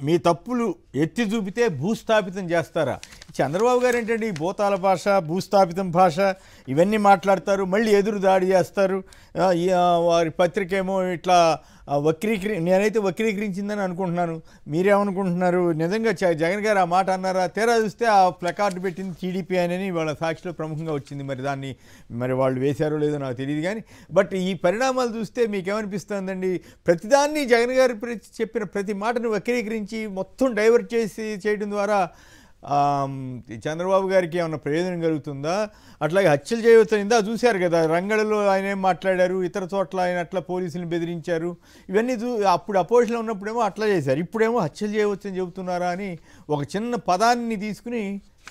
మీ తప్పులు ఎత్తి చూపితే భూస్థాపితం చేస్తారా? చంద్రబాబు గారు ఏంటంటే ఈ భూతాల భాష, భూస్థాపితం భాష ఇవన్నీ మాట్లాడతారు, మళ్ళీ ఎదురు దాడి చేస్తారు. వారి పత్రిక ఏమో ఇట్లా నేనైతే వక్రీకరించిందని అనుకుంటున్నాను. మీరేమనుకుంటున్నారు? నిజంగా జగన్ గారు ఆ మాట అన్నారా? తీరా చూస్తే ఆ ప్లకార్డు పెట్టింది టీడీపీ అని వాళ్ళ సాక్షిలో ప్రముఖంగా వచ్చింది. మరి దాన్ని వాళ్ళు వేశారో లేదో నాకు తెలియదు. కానీ బట్ ఈ పరిణామాలు చూస్తే మీకేమనిపిస్తుందండి? ప్రతిదాన్ని జగన్ గారు చెప్పిన ప్రతి మాటను వక్రీకరించి మొత్తం డైవర్ట్ చేయడం ద్వారా చంద్రబాబు గారికి ఏమన్నా ప్రయోజనం కలుగుతుందా? అట్లాగే హత్యలు చేయవచ్చనిందా చూశారు కదా, రంగళలో ఆయన ఏం మాట్లాడారు, ఇతర చోట్ల ఆయన అట్లా పోలీసులను బెదిరించారు. ఇవన్నీ అప్పుడు అపోజిషన్లో ఉన్నప్పుడేమో అట్లా చేశారు, ఇప్పుడేమో హత్యలు చేయవచ్చని చెబుతున్నారా అని ఒక చిన్న పదాన్ని తీసుకుని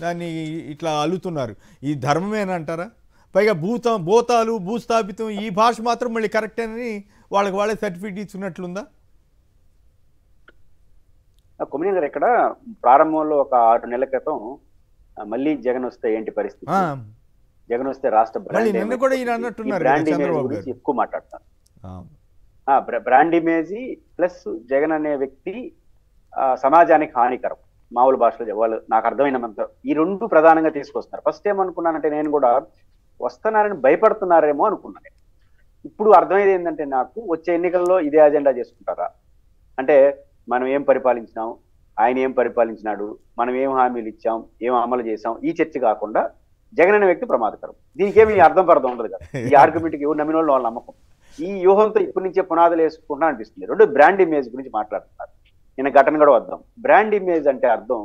దాన్ని ఇట్లా అల్లుతున్నారు. ఈ ధర్మమేనంటారా? పైగా భూతాలు, భూస్థాపితం ఈ భాష మాత్రం మళ్ళీ కరెక్టేనని వాళ్ళే సర్టిఫికేట్ ఇస్తున్నట్లుందా? కొమ్మినేని గారు, ఇక్కడ ప్రారంభంలో ఒక 6 నెలల క్రితం మళ్ళీ జగన్ వస్తే ఏంటి పరిస్థితి, జగన్ వస్తే రాష్ట్ర బ్రాండ్ ఇమేజ్ గురించి ఎక్కువ మాట్లాడతారు. బ్రాండ్ ఇమేజ్ ప్లస్ జగన్ అనే వ్యక్తి సమాజానికి హానికరం, మామూలు భాషలో వాళ్ళు నాకు అర్థమైనంత ఈ రెండు ప్రధానంగా తీసుకొస్తున్నారు. ఫస్ట్ ఏమనుకున్నానంటే నేను కూడా వస్తున్నారని భయపడుతున్నారేమో అనుకున్నాను. ఇప్పుడు అర్థమైంది ఏంటంటే నాకు వచ్చే ఎన్నికల్లో ఇదే అజెండా చేసుకుంటారా అంటే, మనం ఏం పరిపాలించినాం, ఆయన ఏం పరిపాలించినాడు, మనం ఏం హామీలు ఇచ్చాం, ఏం అమలు చేసాం, ఈ చర్చ కాకుండా జగన్ అనే వ్యక్తి ప్రమాదకరం. దీనికి ఏమి అర్థం ఉండదు కదా. ఈ ఆర్గ్యుమెంట్కి ఎవరు నమ్మిన వాళ్ళు నమ్మకం. ఈ వ్యూహంతో ఇప్పటి నుంచే పునాదులు వేసుకుంటా అనిపిస్తుంది. రెండు బ్రాండ్ ఇమేజ్ గురించి మాట్లాడుతున్నారు. నేను ఘటన కూడా వద్దాం. బ్రాండ్ ఇమేజ్ అంటే అర్థం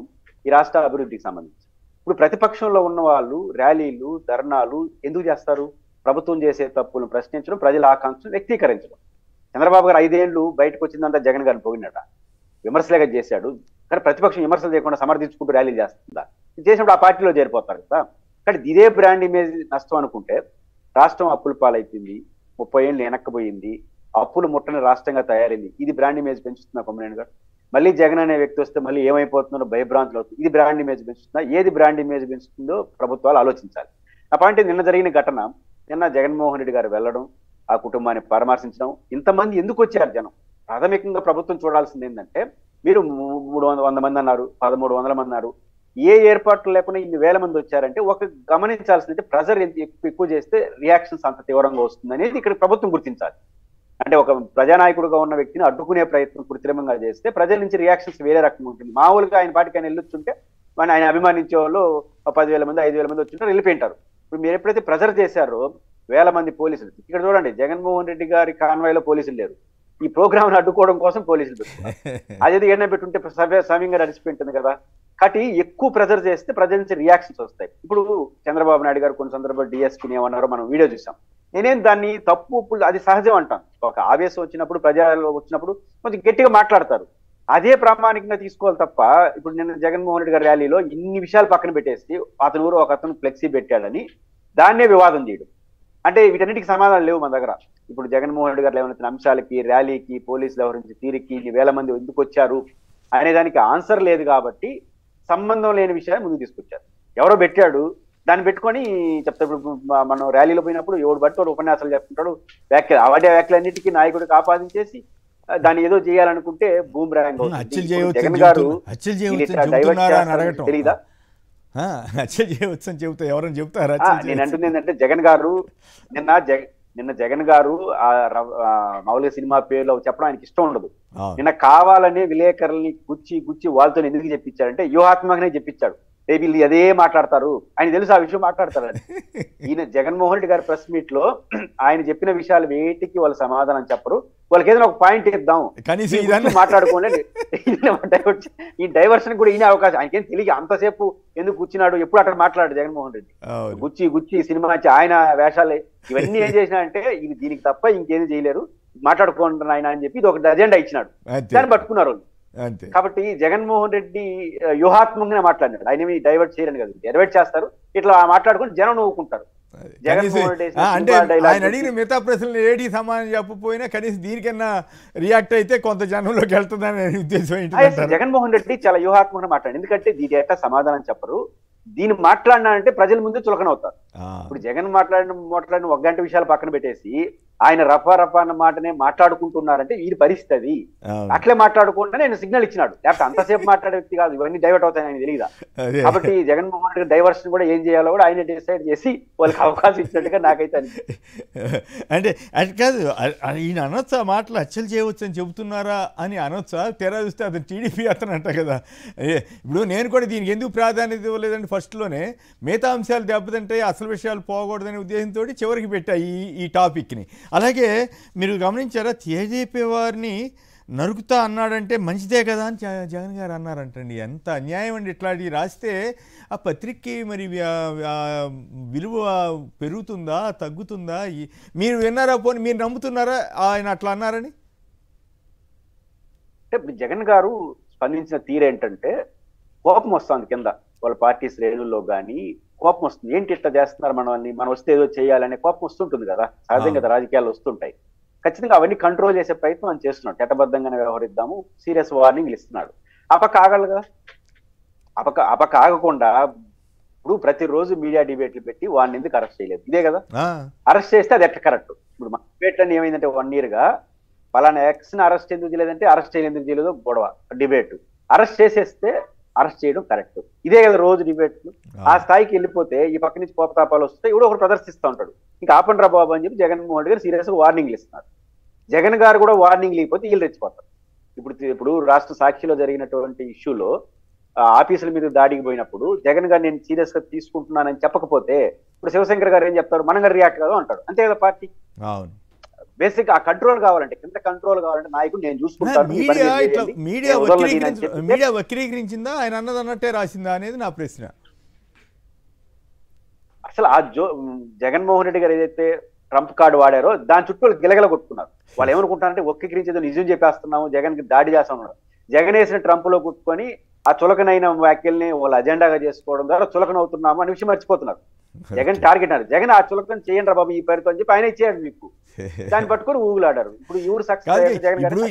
ఈ రాష్ట్ర అభివృద్ధికి సంబంధించి. ఇప్పుడు ప్రతిపక్షంలో ఉన్న వాళ్ళు ర్యాలీలు, ధర్నాలు ఎందుకు చేస్తారు? ప్రభుత్వం చేసే తప్పులను ప్రశ్నించడం, ప్రజల ఆకాంక్షను వ్యక్తీకరించడం. చంద్రబాబు గారు 5 ఏళ్ళు బయటకు వచ్చిందంతా జగన్ గారిని పోయినట, విమర్శలేగా చేశాడు. కానీ ప్రతిపక్షం విమర్శలు చేయకుండా సమర్థించుకుంటూ ర్యాలీలు చేస్తుందా? చేసినప్పుడు ఆ పార్టీలో చేరిపోతారు కదా. కానీ ఇదే బ్రాండ్ ఇమేజ్ నష్టం అనుకుంటే రాష్ట్రం అప్పుల పాలైపోయింది, 30 ఏళ్ళు వెనక్కిపోయింది, అప్పులు ముట్టని రాష్ట్రంగా తయారైంది. ఇది బ్రాండ్ ఇమేజ్ పెంచుతున్నా కొమ్మినేని గారు? మళ్ళీ జగన్ అనే వ్యక్తి వస్తే మళ్ళీ ఏమైపోతుందో భయభ్రాంతులు అవుతుంది. ఇది బ్రాండ్ ఇమేజ్ పెంచుతుందా? ఏది బ్రాండ్ ఇమేజ్ పెంచుతుందో ప్రభుత్వాలు ఆలోచించాలి. ఆ పాయింట్ నిన్న జరిగిన ఘటన, నిన్న జగన్మోహన్ రెడ్డి గారు వెళ్ళడం, ఆ కుటుంబాన్ని పరామర్శించడం, ఇంతమంది ఎందుకు వచ్చారు జనం? ప్రాథమికంగా ప్రభుత్వం చూడాల్సింది ఏంటంటే, మీరు 300 మంది అన్నారు, 1300 మంది అన్నారు, ఏ ఏర్పాట్లు లేకుండా ఇన్ని వేల మంది వచ్చారంటే ఒక గమనించాల్సింది ప్రెజర్ ఎంత ఎక్కువ చేస్తే రియాక్షన్స్ అంత తీవ్రంగా వస్తుంది అనేది ఇక్కడ ప్రభుత్వం గుర్తించాలి. అంటే ఒక ప్రజానాయకుడుగా ఉన్న వ్యక్తిని అడ్డుకునే ప్రయత్నం కృత్రిమంగా చేస్తే ప్రజల నుంచి రియాక్షన్స్ వేరే రకంగా ఉంటుంది. మామూలుగా ఆయన పాటికి ఆయన వెళ్ళొచ్చుంటే ఆయన అభిమానించే వాళ్ళు 10,000 మంది 5,000 మంది వచ్చింటారు, వెళ్ళిపోయింటారు. ఇప్పుడు మీరు ఎప్పుడైతే ప్రెజర్ చేశారో వేల మంది పోలీసులు, ఇక్కడ చూడండి జగన్మోహన్ రెడ్డి గారి కాన్వాయ్లో పోలీసులు లేరు, ఈ ప్రోగ్రామ్ అడ్డుకోవడం కోసం పోలీసులు పెట్టుకున్నారు. అదేదో ఏదైనా పెట్టుంటే సమయంగా నడిచిపోయింటుంది కదా. కాబట్టి ఎక్కువ ప్రెజర్ చేస్తే ప్రజల నుంచి రియాక్షన్స్ వస్తాయి. ఇప్పుడు చంద్రబాబు నాయుడు గారు కొన్ని సందర్భాలు డిఎస్పీని ఏమన్నారో మనం వీడియో చూసాం. నేనేం దాన్ని తప్పు, అది సహజం అంటాను. ఒక ఆవేశం వచ్చినప్పుడు, ప్రజలు వచ్చినప్పుడు కొంచెం గట్టిగా మాట్లాడతారు, అదే ప్రామాణికంగా తీసుకోవాలి తప్ప ఇప్పుడు నిన్న జగన్మోహన్ రెడ్డి గారి ర్యాలీలో ఇన్ని విషయాలు పక్కన పెట్టేసి ఒక అతను ఫ్లెక్సీ పెట్టాడని దాన్నే వివాదం చేయడం అంటే వీటన్నిటికి సమాధానం లేవు మన దగ్గర. ఇప్పుడు జగన్మోహన్ రెడ్డి గారు లేవనెత్తిన అంశాలకి, ర్యాలీకి, పోలీసులు వ్యవహరించే తీరుకి, ఇన్ని వేల మంది ఎందుకు వచ్చారు అనే దానికి ఆన్సర్ లేదు కాబట్టి సంబంధం లేని విషయాన్ని ముందుకు తీసుకొచ్చారు. ఎవరో పెట్టాడు, దాన్ని పెట్టుకొని చెప్తాడు. ఇప్పుడు మనం ర్యాలీలో పోయినప్పుడు ఎవడు బట్టి వాడు ఉపన్యాసాలు చెప్తుంటాడు, వ్యాఖ్యలన్నిటికీ నాయకుడికి ఆపాదించేసి దాన్ని ఏదో చేయాలనుకుంటే బూమ్రాంగ్ అవుతుంది. జగన్ గారు తెలీదా? ఎవరైనా చెప్తారా? నేను అంటుంది ఏంటంటే జగన్ గారు నిన్న జగన్ గారు మామూలుగా సినిమా పేర్లు చెప్పడం ఆయనకి ఇష్టం ఉండదు. నిన్న కావాలనే విలేకరుల్ని గుచ్చి వాళ్ళతో ఎందుకు చెప్పించాడంటే వ్యూహాత్మకనే చెప్పించాడు. వీళ్ళు అదే మాట్లాడతారు, ఆయన తెలుసు ఆ విషయం మాట్లాడతారని. ఈయన జగన్మోహన్ రెడ్డి గారి ప్రెస్ మీట్ లో ఆయన చెప్పిన విషయాలు వేటికి వాళ్ళు సమాధానం చెప్పరు. వాళ్ళకి ఏదైనా ఒక పాయింట్ ఇద్దాం మాట్లాడుకోండి, ఈ డైవర్షన్ కూడా ఈయన అవకాశం. ఆయనకేం తెలియ అంతసేపు ఎందుకు కూర్చున్నాడు, ఎప్పుడు అక్కడ మాట్లాడు జగన్మోహన్ రెడ్డి గుచ్చి సినిమా ఆయన వేషాలు ఇవన్నీ ఏం చేసినా అంటే దీనికి తప్ప ఇంకేది చేయలేరు, మాట్లాడుకుంటున్నారు ఆయన అని చెప్పి ఇది ఒక అజెండా ఇచ్చినాడు, దాన్ని పట్టుకున్నారు. కాబట్టి జగన్మోహన్ రెడ్డి వ్యూహాత్మకంగా మాట్లాడినాడు, ఆయన ఏమి డైవర్ట్ చేయరని కదా, డైవర్ట్ చేస్తారు, ఇట్లా మాట్లాడుకుని జనం నవ్వుకుంటారు. అంటే ఆయన అడిగిన మిగతా ప్రశ్నలు ఏడి సమాధానం చెప్పకపోయినా కనీసం దీనికన్నా రియాక్ట్ అయితే కొంత జనంలోకి వెళ్తుందని ఉద్దేశం. జగన్మోహన్ రెడ్డి చాలా వ్యూహాత్మకంగా మాట్లాడు, ఎందుకంటే దీని ఎట్లా సమాధానం చెప్పరు, దీన్ని మాట్లాడినా అంటే ప్రజల ముందు చులకనవుతారు. ఇప్పుడు జగన్ మాట్లాడిన ఒక గంట విషయాలు పక్కన పెట్టేసి ఆయన రఫా రఫా అన్న మాటనే మాట్లాడుకుంటున్నారంటే ఈ పరిస్థితి. అట్లే మాట్లాడుకుంటే నేను సిగ్నల్ ఇచ్చినాడు, లేకపోతే అంతసేపు మాట్లాడే వ్యక్తి కాదు, ఇవన్నీ డైవర్ట్ అవుతాయని ఆయన తెలియదా. కాబట్టి జగన్మోహన్ రెడ్డి డైవర్షన్ కూడా ఏం చేయాలో కూడా ఆయన డిసైడ్ చేసి వాళ్ళకి అవకాశం ఇచ్చినట్టుగా నాకైతే అంటే అది కాదు, ఈయన అనొచ్చా మాటలు హత్యలు చేయవచ్చు అని చెబుతున్నారా అని అనొచ్చా? తెరా చూస్తే అతను టీడీపీ అతను అంట కదా. ఇప్పుడు నేను కూడా దీనికి ఎందుకు ప్రాధాన్యత ఇవ్వలేదంటే ఫస్ట్లోనే మిగతా అంశాలు దెబ్బతింటాయి, అసలు విషయాలు పోకూడదనే ఉద్దేశంతో చివరికి పెట్టా ఈ టాపిక్ని. అలాగే మీరు గమనించారా, తేజేపీ వారిని నరుకుతా అన్నాడంటే మంచిదే కదా అని జగన్ గారు అన్నారంటండి. ఎంత అన్యాయం అండి. ఇట్లాంటివి రాస్తే ఆ పత్రికకి మరి విలువ పెరుగుతుందా తగ్గుతుందా? మీరు విన్నారా? పోనీ మీరు నమ్ముతున్నారా ఆయన అట్లా అన్నారని? అంటే జగన్ గారు స్పందించిన తీరేంటంటే కోపం వస్తుంది కింద వాళ్ళ పార్టీ శ్రేణుల్లో కానీ కోపం వస్తుంది. ఏంటి ఇట్లా చేస్తున్నారు మనం వస్తే ఏదో చేయాలనే కోపం వస్తుంటుంది కదా, సహజంగా కదా, రాజకీయాలు వస్తుంటాయి. ఖచ్చితంగా అవన్నీ కంట్రోల్ చేసే ప్రయత్నం అని చేస్తున్నాడు. చట్టబద్ధంగానే వ్యవహరిద్దాము, సీరియస్ వార్నింగ్ ఇస్తున్నాడు. అపక ఆగాలి కదా. అపక ఆగకుండా ఇప్పుడు ప్రతిరోజు మీడియా డిబేట్లు పెట్టి వాడిని ఎందుకు అరెస్ట్ చేయలేదు? ఇదే కదా, అరెస్ట్ చేస్తే అది ఎట్లా కరెక్ట్. ఇప్పుడు మా డిబేట్లన్నీ ఏమైందంటే 1 year గా పలానా ఎక్స్ని అరెస్ట్ ఎందుకు చేయలేదంటే అరెస్ట్ చేయలేదు ఎందుకు చేయలేదో గొడవ డిబేట్. అరెస్ట్ చేసేస్తే అరెస్ట్ చేయడం కరెక్ట్. ఇదే కదా రోజు డిబేట్లు. ఆ స్థాయికి వెళ్ళిపోతే ఈ పక్క నుంచి కోపతాపాలు వస్తే ఎవడో ఒకటి ప్రదర్శిస్తూ ఉంటాడు. ఇంకా ఆపండి రా బాబు అని చెప్పి జగన్మోహన్ రెడ్డి గారు సీరియస్ గా వార్నింగ్లు ఇస్తున్నారు. జగన్ గారు కూడా వార్నింగ్ లేకపోతే వీళ్ళు రెచ్చిపోతారు. ఇప్పుడు రాష్ట్ర సాక్షిలో జరిగినటువంటి ఇష్యూలో ఆఫీసుల మీద దాడికి పోయినప్పుడు జగన్ గారు నేను సీరియస్ గా తీసుకుంటున్నానని చెప్పకపోతే ఇప్పుడు శివశంకర్ గారు ఏం చెప్తారు? మనం గారు రియాక్ట్ కాదు అంటాడు. అంతే కదా పార్టీ. బేసిక్ ఆ కంట్రోల్ కావాలంటే, కింద కంట్రోల్ కావాలంటే నాయకుడు నేను చూసుకుంటాను. మీడియా వక్రీకరించిందా ఆయన అన్నది అన్నట్టే రాసిందా అనేది నా ప్రశ్న. అసలు ఆ జగన్మోహన్ రెడ్డి గారు ఏదైతే ట్రంప్ కార్డు వాడారో దాని చుట్టూ గిలగల కొట్టుకున్నారు. వాళ్ళు ఏమనుకుంటారంటే వక్రీకరించేదో నిజం చెప్పేస్తున్నాము, జగన్ కి దాడి చేస్తున్నాడు. జగన్ వేసిన ట్రంప్ లో కుట్టుకొని ఆ చులకనైన వ్యాఖ్యల్ని వాళ్ళ అజెండాగా చేసుకోవడం ద్వారా చులకన అవుతున్నాము అనే విషయం మర్చిపోతున్నారు. జగన్ టార్గెట్ అన్నారు. జగన్ ఆ చులకన చేయండి రా బాబు ఈ పేరుతో అని చెప్పి ఆయన ఇచ్చేయాడు మీకు. దాన్ని పట్టుకొని ఊగులాడారు. ఇప్పుడు ఎవరు సక్సెస్? ఇప్పుడు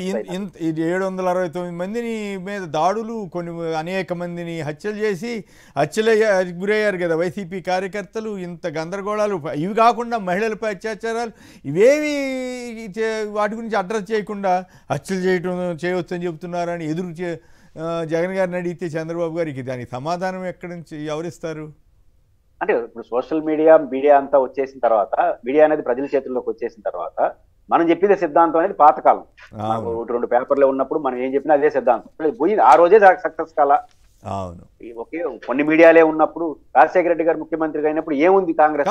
769 మందిని మీద దాడులు, కొన్ని అనేక మందిని హత్యలు చేసి గురయ్యారు కదా వైసీపీ కార్యకర్తలు. ఇంత గందరగోళాలు, ఇవి కాకుండా మహిళలపై అత్యాచారాలు, ఇవేవి వాటి గురించి అడ్రస్ చేయకుండా హత్యలు చేయవచ్చు అని చెబుతున్నారని జగన్ గారిని అడిగితే చంద్రబాబు గారికి దానికి సమాధానం ఎక్కడి నుంచి ఎవరిస్తారు? అంటే ఇప్పుడు సోషల్ మీడియా అంతా వచ్చేసిన తర్వాత, మీడియా అనేది ప్రజల చేతుల్లోకి వచ్చేసిన తర్వాత మనం చెప్పేదే సిద్ధాంతం అనేది పాతకాలం. 2 పేపర్లు ఉన్నప్పుడు మనం ఏం చెప్పినా అదే సిద్ధాంతం పోయింది. ఆ రోజే సక్సెస్ కాలా. అవును, ఓకే, కొన్ని మీడియాలే ఉన్నప్పుడు రాజశేఖర రెడ్డి గారు ముఖ్యమంత్రిగా అయినప్పుడు ఏముంది కాంగ్రెస్?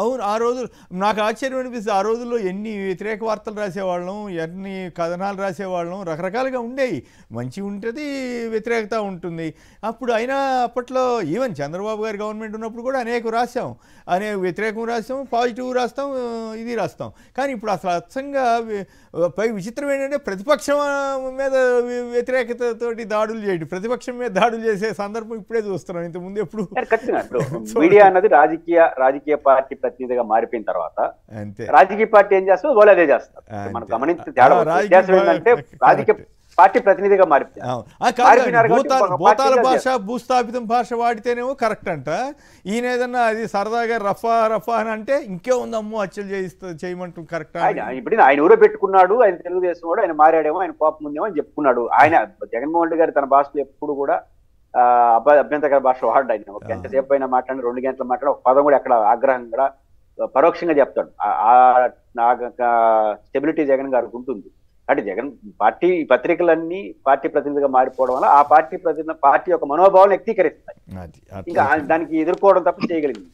అవును, ఆ రోజు నాకు ఆశ్చర్యం అనిపిస్తుంది. ఆ రోజుల్లో ఎన్ని వ్యతిరేక వార్తలు రాసేవాళ్ళం, ఎన్ని కథనాలు రాసేవాళ్ళం, రకరకాలుగా ఉండేవి. మంచి ఉంటుంది, వ్యతిరేకత ఉంటుంది. అప్పుడు అయినా అప్పట్లో ఈవెన్ చంద్రబాబు గారి గవర్నమెంట్ ఉన్నప్పుడు కూడా రాసాం, వ్యతిరేకం రాస్తాం, పాజిటివ్ రాస్తాం, ఇది రాస్తాం. కానీ ఇప్పుడు అసలు అచ్చంగా పై విచిత్రం ఏంటంటే ప్రతిపక్షం మీద వ్యతిరేకతతోటి దాడులు చేయడం, ప్రతిపక్షం మీద దాడులు చేసే సందర్భం ఇప్పుడే చూస్తున్నాం. ఇంతకుముందు ఎప్పుడు మీడియా అన్నది రాజకీయ పార్టీ ప్రతినిధిగా మారిపోయిన తర్వాత రాజకీయ పార్టీ ఏం చేస్తుందో వాళ్ళు అదే చేస్తారు. మనం గమనించే ఏంటంటే రాజకీయ పార్టీ ప్రతినిధిగా భూతాల భాష, భూస్థాపితం భాష వాడితేనేమో కరెక్ట్ అంట. ఈయన ఏదన్నా అది సరదాగా రఫా అని అంటే ఇంకే ఉందమ్మో హత్యలు చేయమంటూ కరెక్ట్. ఇప్పుడు ఆయన ఊరే పెట్టుకున్నాడు, ఆయన తెలుగుదేశం వాడు, ఆయన మారాడేమో, ఆయన కోపం ఉందేమో అని చెప్పుకున్నాడు. ఆయన జగన్మోహన్ రెడ్డి గారు తన భాషలో ఎప్పుడు కూడా అభ్యంతరకర భాష వాడు. ఆయన ఒక గంట సేపు అయినా మాట్లాడి, 2 గంటలు మాట్లాడి, ఒక పదం కూడా ఎక్కడ ఆగ్రహం కూడా పరోక్షంగా చెప్తాడు. స్టెబిలిటీ జగన్ గారికి ఉంటుంది. అంటే జగన్ పార్టీ పత్రికలన్నీ పార్టీ ప్రతినిధిగా మారిపోవడం వల్ల ఆ పార్టీ యొక్క మనోభావాలను వ్యక్తీకరిస్తాయి. ఇంకా దానికి ఎదుర్కోవడం తప్ప చేయగలిగింది.